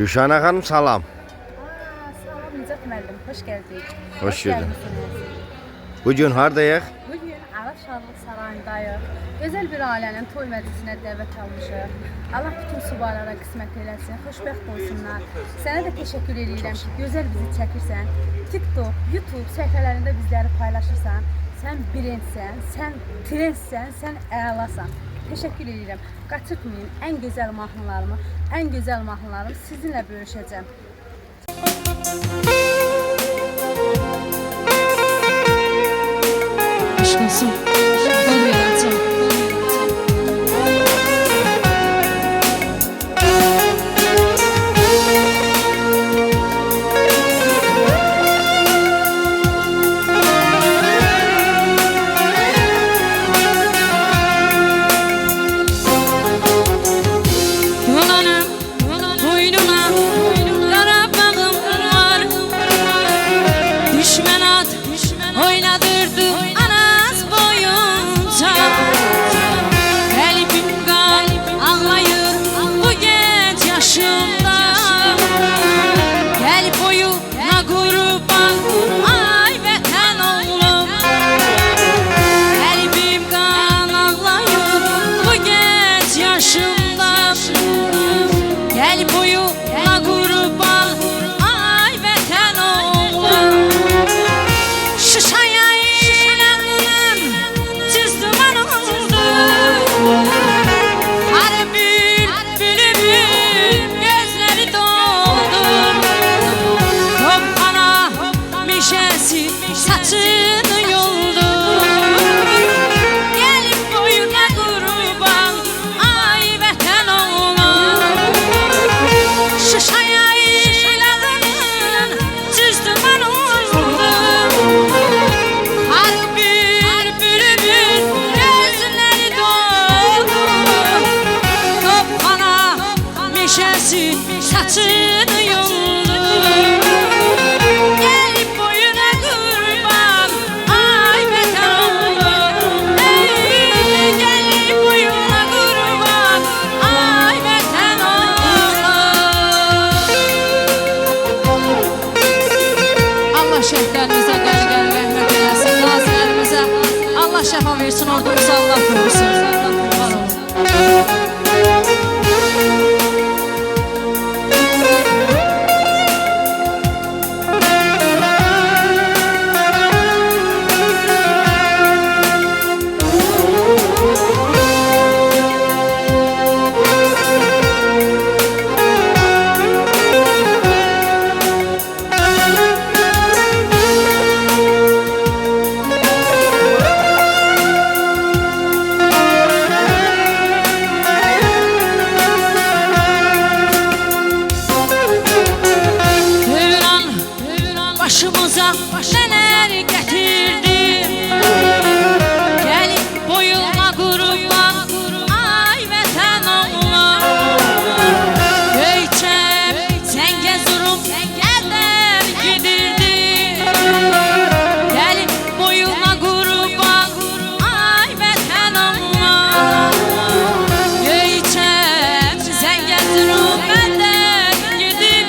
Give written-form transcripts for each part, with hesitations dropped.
Gülşahane Hanım salam. Salam Nicat müəllim, xoş gəldik. Hoş geldin. gəlmisiniz. Bugün hardayıq? Bugün Araf Şadlıq Sarayındayıq. Gözəl bir ailənin toy məclisinə dəvət almışıq. Allah bütün subaylara qismət eləsin, xoşbəxt olsunlar. Sənə də təşəkkür edirəm ki, gözəl bizi çəkirsən. TikTok, YouTube səhifələrində bizləri paylaşırsan. Sən brendsən, sən trendsən, sən əlasan. Təşəkkür edirəm. Qaçırtmayın, ən gözəl mahnılarımı sizinlə bölüşəcəm. Aşk olsun. Bol yaratım. Şəfa versin, ordumuza Allah korusun. Var olun. Başımıza neler getirdi. Gelip boyuna kurban, ay vətən oğlan. Göyçəm, Zəngəzurum əllər gedirdi. Gelip boyuna kurban, ay vətən oğlan. Göyçəm, Zəngəzurum əllər gedirdi.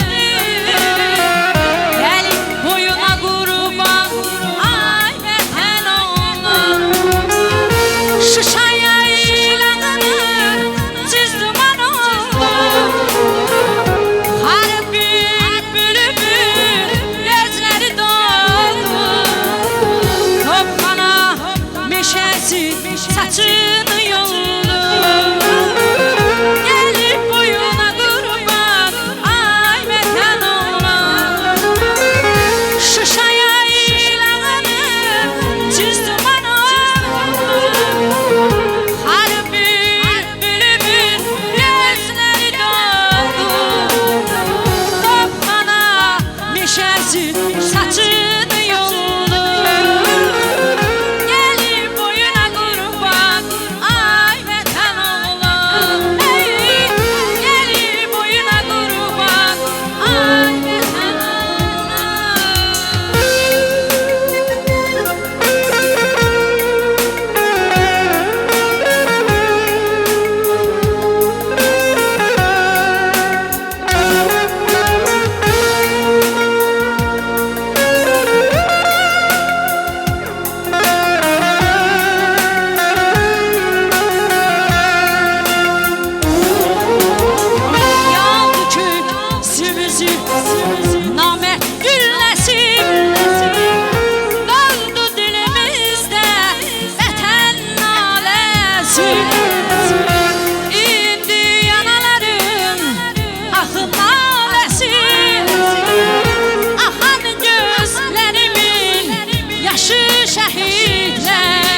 Saçını yoldu, gelip boyuna kurban, ay vətən oğlan. Şuşa yaylalarını çizdim ana, harbi bülbül gözleri doldu. Topmana meşəsi saçını yoldu. Gelip boyuna kurban, İndi yanaların axından əsir, axan gözlərimin yaşı şəhidlər.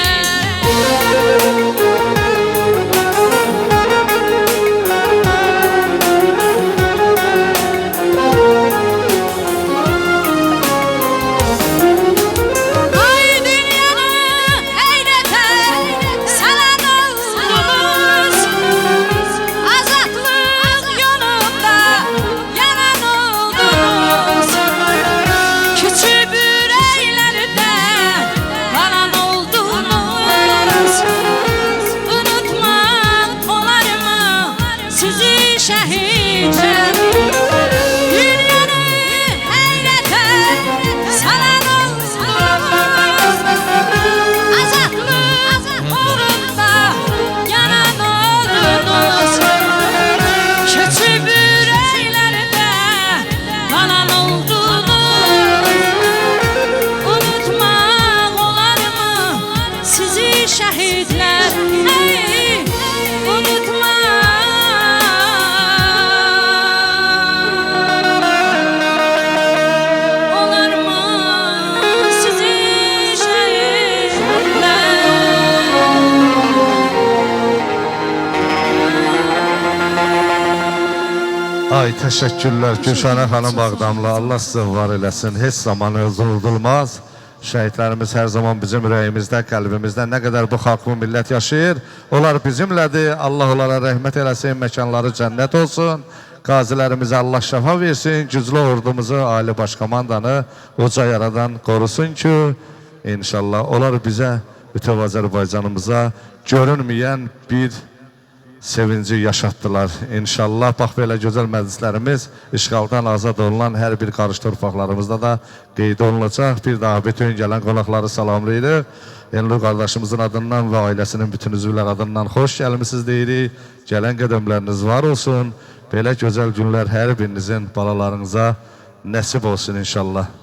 Ay təşəkkürlər Gülşənə xanım Bağdamlı. Allah sizə var eləsin. Heç zaman unudulmaz. Şəhidlərimiz hər zaman bizim ürəyimizdə, qəlbimizdə. Nə qədər bu xalq, bu millət yaşayır, onlar bizimlədir. Allah onlara rəhmət eləsin, məkanları cənnət olsun. Qazilərimizə Allah şəfa versin. Güclü ordumuzu, Ali Başkomandanı uca yaradan qorusun ki, inşallah onlar bizə, bütöv Azərbaycanımıza görünməyən bir sevinci yaşatdılar. İnşallah bax belə gözəl məclislərimiz işğaldan azad olunan hər bir qarış torpaqlarımızda da qeyd olunacaq. Bir daha bütün gələn qonaqları salamlayırıq. Elnur qardaşımızın adından və ailəsinin bütün üzvlər adından xoş gəlmisiniz deyirik. Gələn qədəmləriniz var olsun. Belə gözəl günlər hər birinizin balalarınıza nəsib olsun inşallah.